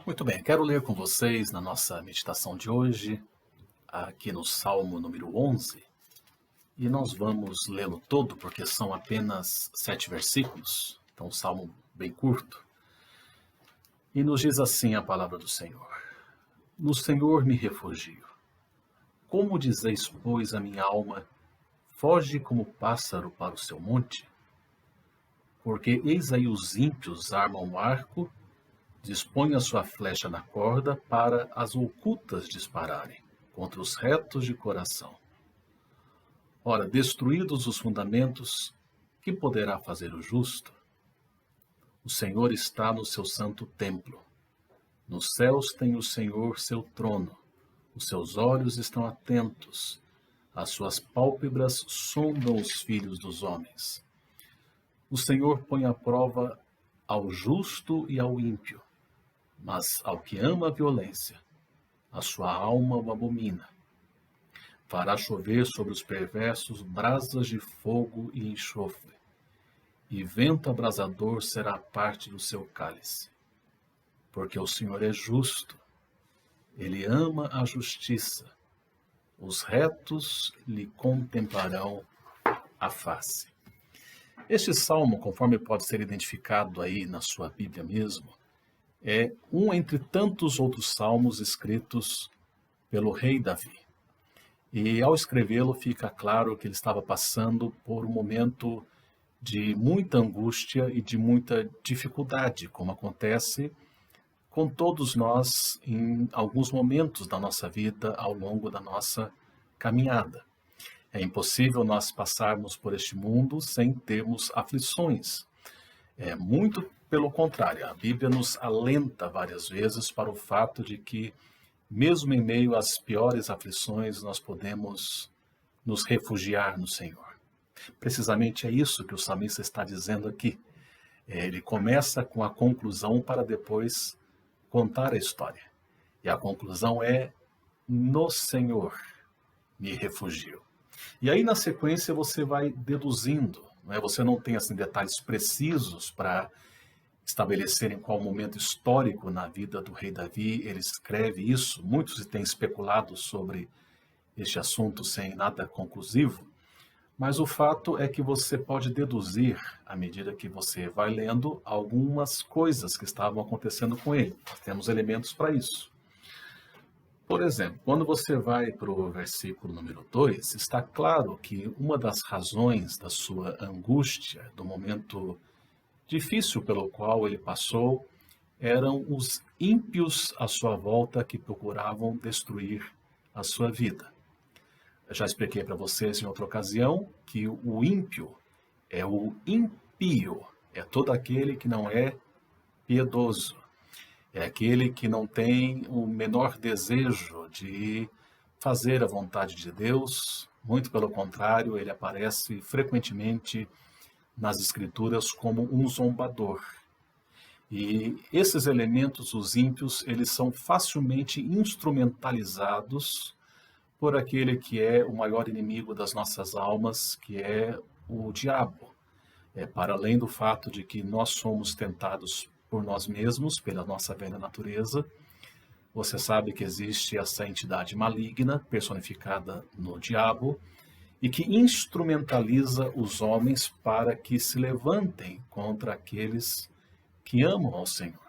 Muito bem, quero ler com vocês na nossa meditação de hoje, aqui no Salmo número 11, e nós vamos lê-lo todo porque são apenas 7 versículos, então um salmo bem curto. E nos diz assim a palavra do Senhor: No Senhor me refugio. Como dizeis, pois, a minha alma, foge como pássaro para o seu monte? Porque eis aí os ímpios armam o arco, dispõe a sua flecha na corda para as ocultas dispararem contra os retos de coração. Ora, destruídos os fundamentos, que poderá fazer o justo? O Senhor está no seu santo templo. Nos céus tem o Senhor seu trono. Os seus olhos estão atentos. As suas pálpebras sondam os filhos dos homens. O Senhor põe à prova ao justo e ao ímpio, mas ao que ama a violência, a sua alma o abomina. Fará chover sobre os perversos brasas de fogo e enxofre, e vento abrasador será parte do seu cálice. Porque o Senhor é justo, ele ama a justiça, os retos lhe contemplarão a face. Este salmo, conforme pode ser identificado aí na sua Bíblia mesmo, é um entre tantos outros salmos escritos pelo rei Davi. E ao escrevê-lo fica claro que ele estava passando por um momento de muita angústia e de muita dificuldade, como acontece com todos nós em alguns momentos da nossa vida ao longo da nossa caminhada. É impossível nós passarmos por este mundo sem termos aflições. É muito pelo contrário, a Bíblia nos alenta várias vezes para o fato de que, mesmo em meio às piores aflições, nós podemos nos refugiar no Senhor. Precisamente é isso que o salmista está dizendo aqui. Ele começa com a conclusão para depois contar a história. E a conclusão é: no Senhor me refugio. E aí, na sequência, você vai deduzindo, né? Você não tem assim, detalhes precisos para estabelecer em qual momento histórico na vida do rei Davi ele escreve isso. Muitos têm especulado sobre este assunto sem nada conclusivo, mas o fato é que você pode deduzir, à medida que você vai lendo, algumas coisas que estavam acontecendo com ele. Nós temos elementos para isso. Por exemplo, quando você vai para o versículo número 2, está claro que uma das razões da sua angústia, do momento difícil pelo qual ele passou, eram os ímpios à sua volta que procuravam destruir a sua vida. Eu já expliquei para vocês em outra ocasião que o ímpio é o impio, é todo aquele que não é piedoso. É aquele que não tem o menor desejo de fazer a vontade de Deus. Muito pelo contrário, ele aparece frequentemente nas Escrituras como um zombador. E esses elementos, os ímpios, eles são facilmente instrumentalizados por aquele que é o maior inimigo das nossas almas, que é o diabo. Para além do fato de que nós somos tentados por nós mesmos, pela nossa velha natureza, você sabe que existe essa entidade maligna, personificada no diabo, e que instrumentaliza os homens para que se levantem contra aqueles que amam ao Senhor.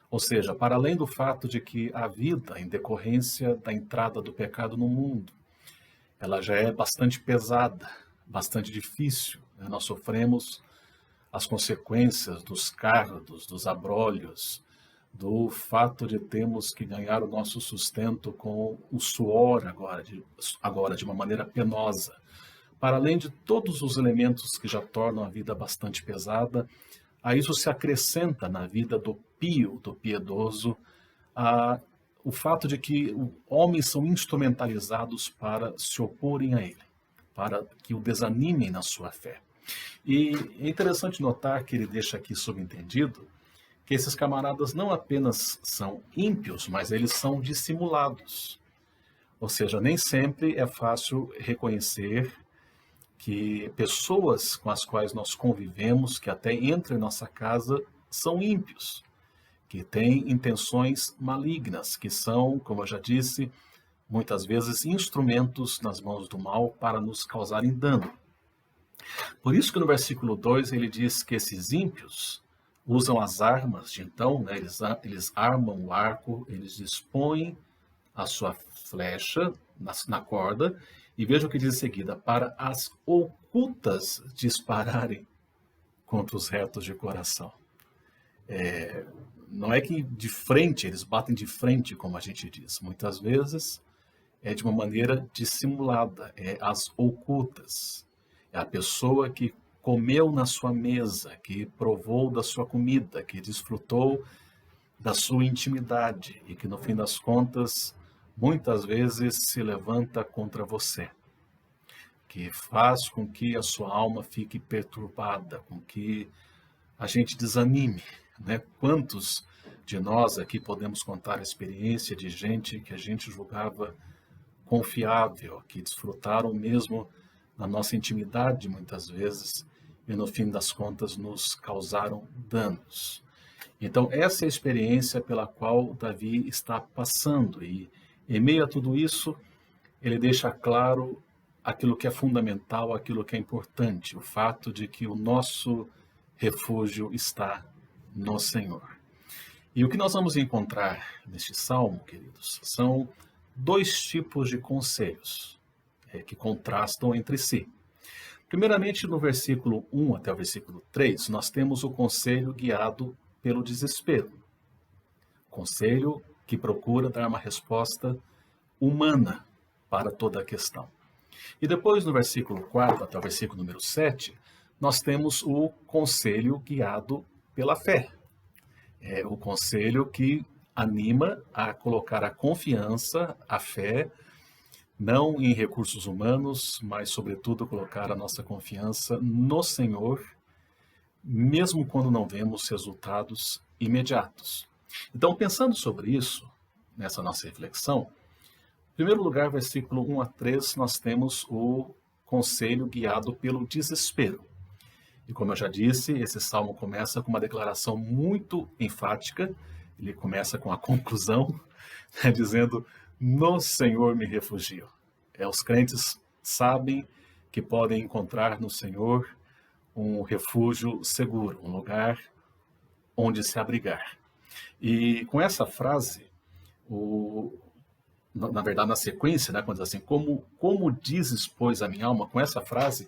Ou seja, para além do fato de que a vida, em decorrência da entrada do pecado no mundo, ela já é bastante pesada, bastante difícil, né? Nós sofremos as consequências dos cardos, dos abrolhos, do fato de termos que ganhar o nosso sustento com o suor agora de uma maneira penosa. Para além de todos os elementos que já tornam a vida bastante pesada, a isso se acrescenta na vida do pio, do piedoso, o fato de que homens são instrumentalizados para se oporem a ele, para que o desanimem na sua fé. E é interessante notar que ele deixa aqui subentendido que esses camaradas não apenas são ímpios, mas eles são dissimulados. Ou seja, nem sempre é fácil reconhecer que pessoas com as quais nós convivemos, que até entram em nossa casa, são ímpios, que têm intenções malignas, que são, como eu já disse, muitas vezes instrumentos nas mãos do mal para nos causarem dano. Por isso que no versículo 2 ele diz que esses ímpios usam as armas de então, né, eles armam o arco, eles dispõem a sua flecha na corda, e veja o que diz em seguida: para as ocultas dispararem contra os retos de coração. Não é que de frente, eles batem de frente, como a gente diz. Muitas vezes é de uma maneira dissimulada, é as ocultas. É a pessoa que comeu na sua mesa, que provou da sua comida, que desfrutou da sua intimidade e que no fim das contas, muitas vezes se levanta contra você, que faz com que a sua alma fique perturbada, com que a gente desanime, né? Quantos de nós aqui podemos contar a experiência de gente que a gente julgava confiável, que desfrutaram mesmo da nossa intimidade muitas vezes e no fim das contas nos causaram danos. Então essa é a experiência pela qual Davi está passando, e em meio a tudo isso ele deixa claro aquilo que é fundamental, aquilo que é importante, o fato de que o nosso refúgio está no Senhor. E o que nós vamos encontrar neste salmo, queridos, são dois tipos de conselhos que contrastam entre si. Primeiramente, no versículo 1 até o versículo 3, nós temos o conselho guiado pelo desespero. Conselho que procura dar uma resposta humana para toda a questão. E depois, no versículo 4 até o versículo número 7, nós temos o conselho guiado pela fé. É o conselho que anima a colocar a confiança, a fé, não em recursos humanos, mas, sobretudo, colocar a nossa confiança no Senhor, mesmo quando não vemos resultados imediatos. Então, pensando sobre isso, nessa nossa reflexão, em primeiro lugar, versículo 1 a 3, nós temos o conselho guiado pelo desespero. E como eu já disse, esse salmo começa com uma declaração muito enfática, ele começa com a conclusão, né, dizendo: no Senhor me refugio. Os crentes sabem que podem encontrar no Senhor um refúgio seguro, um lugar onde se abrigar. E com essa frase, na verdade, na sequência, né, quando diz assim, como dizes, pois, a minha alma, com essa frase,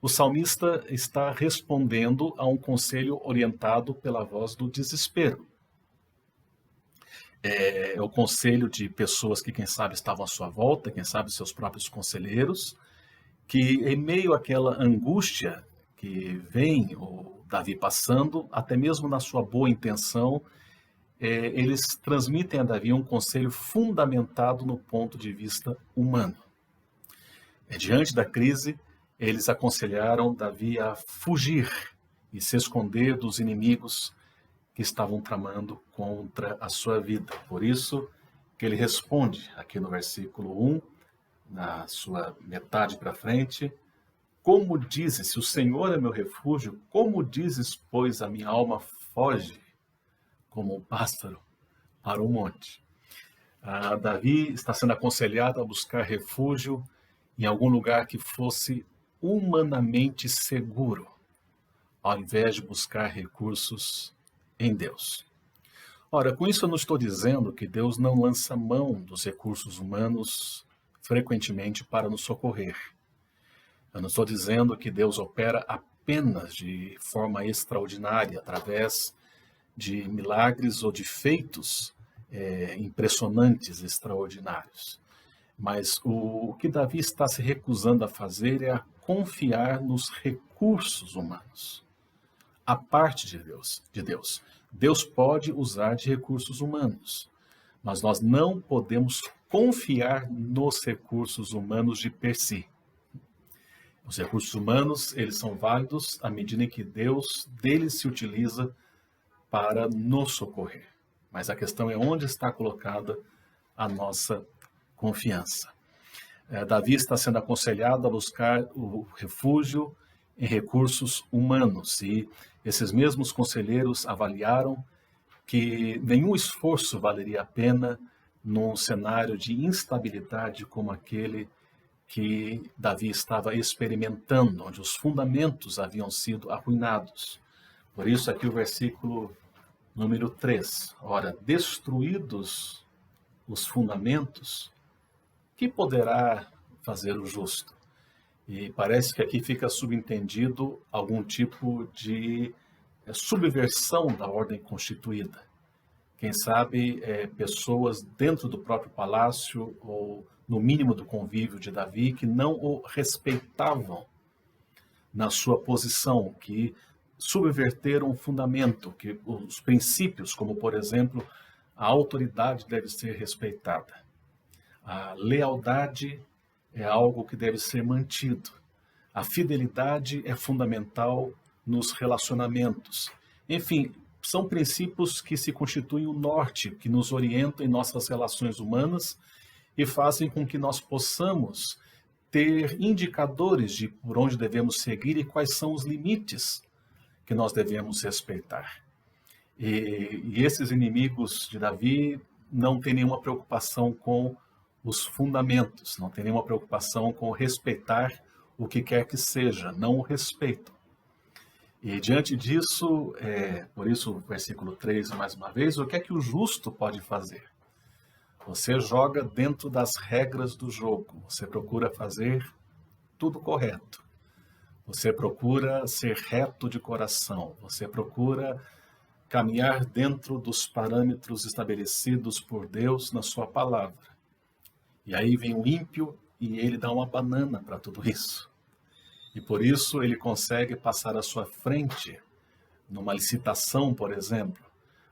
o salmista está respondendo a um conselho orientado pela voz do desespero. É o conselho de pessoas que, quem sabe, estavam à sua volta, quem sabe, seus próprios conselheiros, que em meio àquela angústia que vem o Davi passando, até mesmo na sua boa intenção, eles transmitem a Davi um conselho fundamentado no ponto de vista humano. Diante da crise, eles aconselharam Davi a fugir e se esconder dos inimigos que estavam tramando contra a sua vida. Por isso que ele responde aqui no versículo 1, na sua metade para frente: como dizes, se o Senhor é meu refúgio, como dizes, pois, a minha alma foge como um pássaro para o monte. Davi está sendo aconselhado a buscar refúgio em algum lugar que fosse humanamente seguro, ao invés de buscar recursos em Deus. Ora, com isso eu não estou dizendo que Deus não lança mão dos recursos humanos frequentemente para nos socorrer. Eu não estou dizendo que Deus opera apenas de forma extraordinária, através de milagres ou de feitos impressionantes, extraordinários. Mas o que Davi está se recusando a fazer é a confiar nos recursos humanos. A parte de Deus. Deus pode usar de recursos humanos, mas nós não podemos confiar nos recursos humanos de per si. Os recursos humanos, eles são válidos à medida em que Deus deles se utiliza para nos socorrer. Mas a questão é onde está colocada a nossa confiança. Davi está sendo aconselhado a buscar o refúgio em recursos humanos, e esses mesmos conselheiros avaliaram que nenhum esforço valeria a pena num cenário de instabilidade como aquele que Davi estava experimentando, onde os fundamentos haviam sido arruinados. Por isso aqui o versículo número 3. Ora, destruídos os fundamentos, que poderá fazer o justo? E parece que aqui fica subentendido algum tipo de subversão da ordem constituída. Quem sabe pessoas dentro do próprio palácio ou no mínimo do convívio de Davi que não o respeitavam na sua posição, que subverteram o fundamento, que os princípios, como por exemplo, a autoridade deve ser respeitada. A lealdade é algo que deve ser mantido. A fidelidade é fundamental nos relacionamentos. Enfim, são princípios que se constituem o norte, que nos orientam em nossas relações humanas e fazem com que nós possamos ter indicadores de por onde devemos seguir e quais são os limites que nós devemos respeitar. E esses inimigos de Davi não têm nenhuma preocupação com os fundamentos, não têm nenhuma preocupação com respeitar o que quer que seja, não o respeitam. E diante disso, por isso o versículo 3, mais uma vez, o que é que o justo pode fazer? Você joga dentro das regras do jogo, você procura fazer tudo correto. Você procura ser reto de coração, você procura caminhar dentro dos parâmetros estabelecidos por Deus na sua palavra. E aí vem o ímpio e ele dá uma banana para tudo isso. E por isso ele consegue passar à sua frente numa licitação, por exemplo,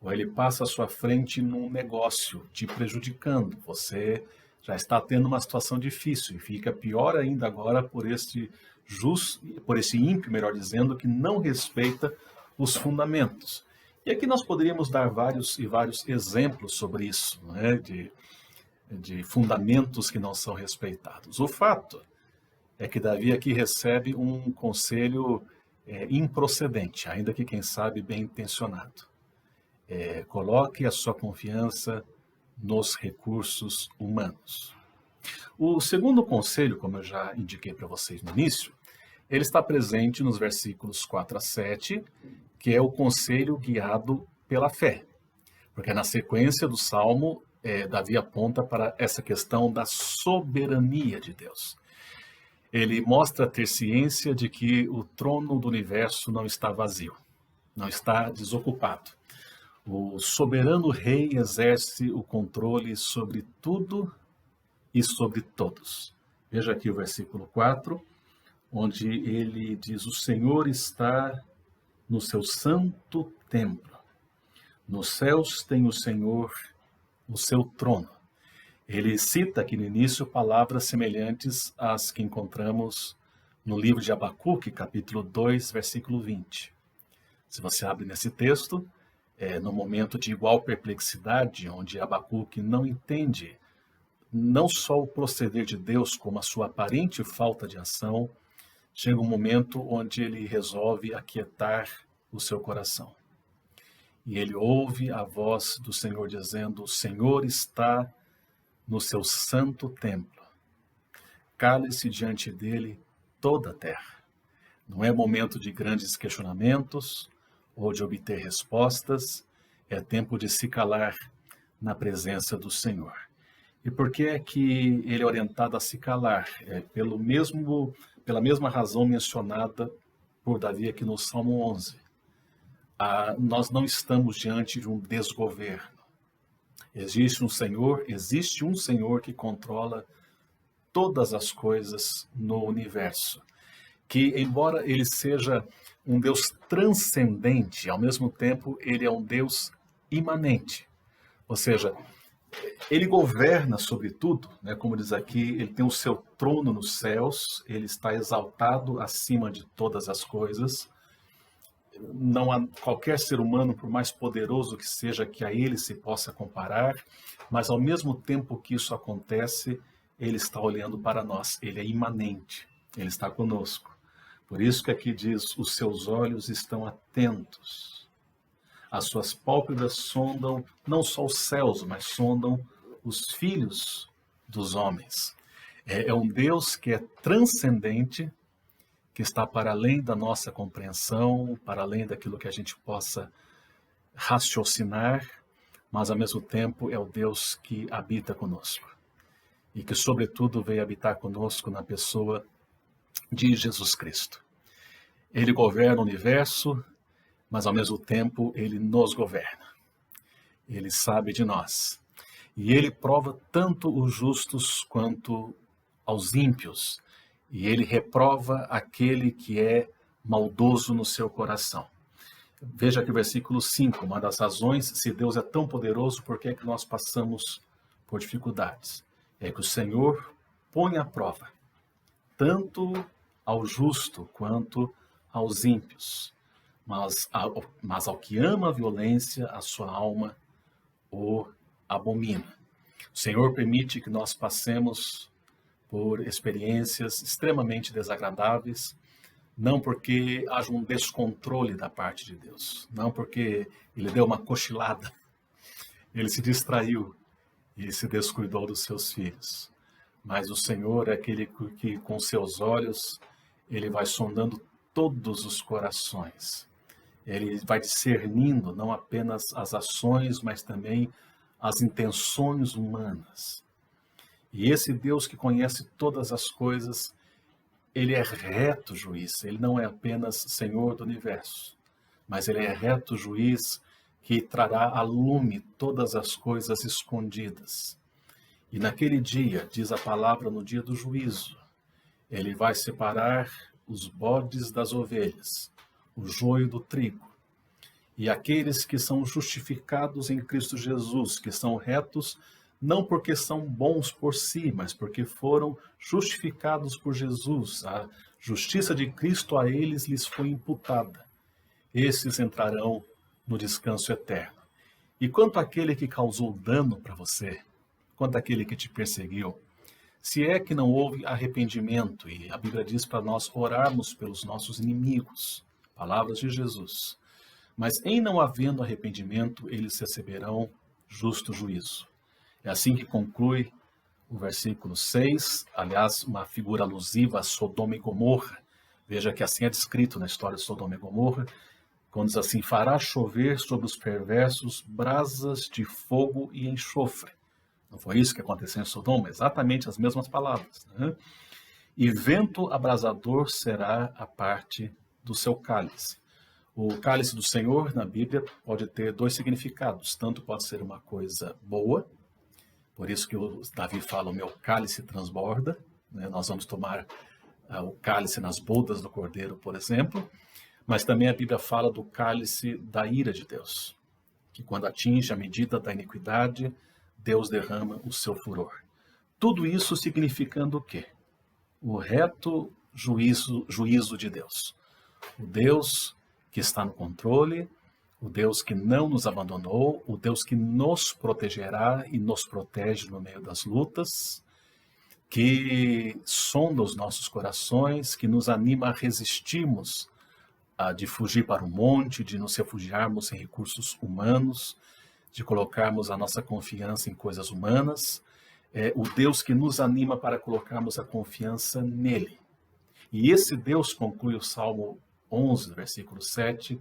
ou ele passa à sua frente num negócio, te prejudicando. Você já está tendo uma situação difícil e fica pior ainda agora por esse ímpio, melhor dizendo, que não respeita os fundamentos. E aqui nós poderíamos dar vários exemplos sobre isso, né? de fundamentos que não são respeitados. O fato é que Davi aqui recebe um conselho improcedente, ainda que, quem sabe, bem intencionado. Coloque a sua confiança nos recursos humanos. O segundo conselho, como eu já indiquei para vocês no início, ele está presente nos versículos 4 a 7, que é o conselho guiado pela fé. Porque na sequência do Salmo, Davi aponta para essa questão da soberania de Deus. Ele mostra ter ciência de que o trono do universo não está vazio, não está desocupado. O soberano rei exerce o controle sobre tudo e sobre todos. Veja aqui o versículo 4, onde ele diz: o Senhor está no seu santo templo. Nos céus tem o Senhor o seu trono. Ele cita aqui no início palavras semelhantes às que encontramos no livro de Abacuque, capítulo 2, versículo 20. Se você abre nesse texto, no momento de igual perplexidade, onde Abacuque não entende não só o proceder de Deus, como a sua aparente falta de ação, chega um momento onde ele resolve aquietar o seu coração. E ele ouve a voz do Senhor dizendo: o Senhor está no seu santo templo. Cale-se diante dele toda a terra. Não é momento de grandes questionamentos ou de obter respostas, é tempo de se calar na presença do Senhor. E por que é que ele é orientado a se calar? Pela mesma razão mencionada por Davi aqui no Salmo 11. Nós não estamos diante de um desgoverno. Existe um Senhor que controla todas as coisas no universo. Que, embora ele seja um Deus transcendente, ao mesmo tempo ele é um Deus imanente. Ou seja, ele governa sobre tudo, né? Como diz aqui, ele tem o seu trono nos céus, ele está exaltado acima de todas as coisas. Não há qualquer ser humano, por mais poderoso que seja, que a ele se possa comparar, mas ao mesmo tempo que isso acontece, ele está olhando para nós, ele é imanente, ele está conosco. Por isso que aqui diz: os seus olhos estão atentos As suas pálpebras sondam não só os céus, mas sondam os filhos dos homens. É um Deus que é transcendente, que está para além da nossa compreensão, para além daquilo que a gente possa raciocinar, mas ao mesmo tempo é o Deus que habita conosco. E que, sobretudo, veio habitar conosco na pessoa de Jesus Cristo. Ele governa o universo, mas ao mesmo tempo ele nos governa. Ele sabe de nós. E ele prova tanto os justos quanto aos ímpios. E ele reprova aquele que é maldoso no seu coração. Veja aqui o versículo 5, uma das razões, se Deus é tão poderoso, por que é que nós passamos por dificuldades? É que o Senhor põe à prova, tanto ao justo quanto aos ímpios. Mas ao que ama a violência, a sua alma o abomina. O Senhor permite que nós passemos por experiências extremamente desagradáveis, não porque haja um descontrole da parte de Deus, não porque ele deu uma cochilada, ele se distraiu e se descuidou dos seus filhos. Mas o Senhor é aquele que com seus olhos, ele vai sondando todos os corações. Ele vai discernindo não apenas as ações, mas também as intenções humanas. E esse Deus que conhece todas as coisas, ele é reto juiz, ele não é apenas Senhor do universo, mas ele é reto juiz que trará a lume todas as coisas escondidas. E naquele dia, diz a palavra, no dia do juízo, ele vai separar os bodes das ovelhas, o joio do trigo. E aqueles que são justificados em Cristo Jesus, que são retos, não porque são bons por si, mas porque foram justificados por Jesus. A justiça de Cristo a eles lhes foi imputada. Esses entrarão no descanso eterno. E quanto àquele que causou dano para você, quanto àquele que te perseguiu, se é que não houve arrependimento, e a Bíblia diz para nós orarmos pelos nossos inimigos, palavras de Jesus, mas em não havendo arrependimento, eles receberão justo juízo. É assim que conclui o versículo 6, aliás, uma figura alusiva a Sodoma e Gomorra. Veja que assim é descrito na história de Sodoma e Gomorra, quando diz assim: fará chover sobre os perversos brasas de fogo e enxofre. Não foi isso que aconteceu em Sodoma? Exatamente as mesmas palavras, né? E vento abrasador será a parte do seu cálice. O cálice do Senhor, na Bíblia, pode ter dois significados. Tanto pode ser uma coisa boa, por isso que o Davi fala, o meu cálice transborda, né? Nós vamos tomar o cálice nas bodas do Cordeiro, por exemplo, mas também a Bíblia fala do cálice da ira de Deus, que quando atinge a medida da iniquidade, Deus derrama o seu furor. Tudo isso significando o quê? O reto juízo de Deus. O Deus que está no controle, o Deus que não nos abandonou, o Deus que nos protegerá e nos protege no meio das lutas, que sonda os nossos corações, que nos anima a resistirmos, de fugir para o monte, de nos refugiarmos em recursos humanos, de colocarmos a nossa confiança em coisas humanas, é o Deus que nos anima para colocarmos a confiança nele. E esse Deus, conclui o Salmo 11, versículo 7,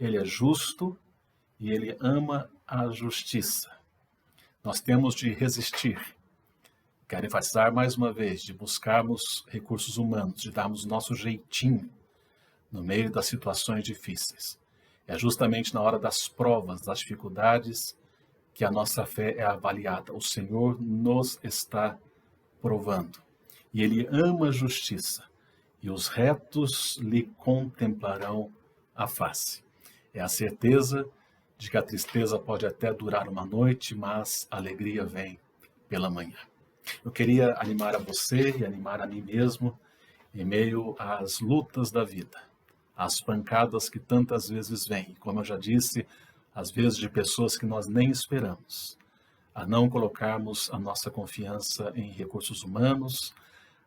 ele é justo e ele ama a justiça. Nós temos de resistir. Quero enfatizar mais uma vez, de buscarmos recursos humanos, de darmos nosso jeitinho no meio das situações difíceis. É justamente na hora das provas, das dificuldades, que a nossa fé é avaliada. O Senhor nos está provando. E ele ama a justiça. E os retos lhe contemplarão a face. É a certeza de que a tristeza pode até durar uma noite, mas a alegria vem pela manhã. Eu queria animar a você e animar a mim mesmo em meio às lutas da vida, às pancadas que tantas vezes vêm, como eu já disse, às vezes de pessoas que nós nem esperamos, a não colocarmos a nossa confiança em recursos humanos,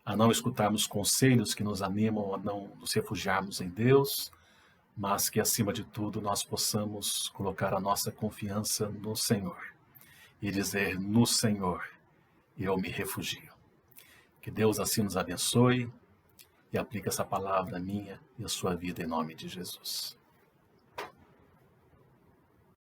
a não escutarmos conselhos que nos animam a não nos refugiarmos em Deus, mas que acima de tudo nós possamos colocar a nossa confiança no Senhor e dizer: no Senhor eu me refugio. Que Deus assim nos abençoe e aplique essa palavra minha e a sua vida em nome de Jesus.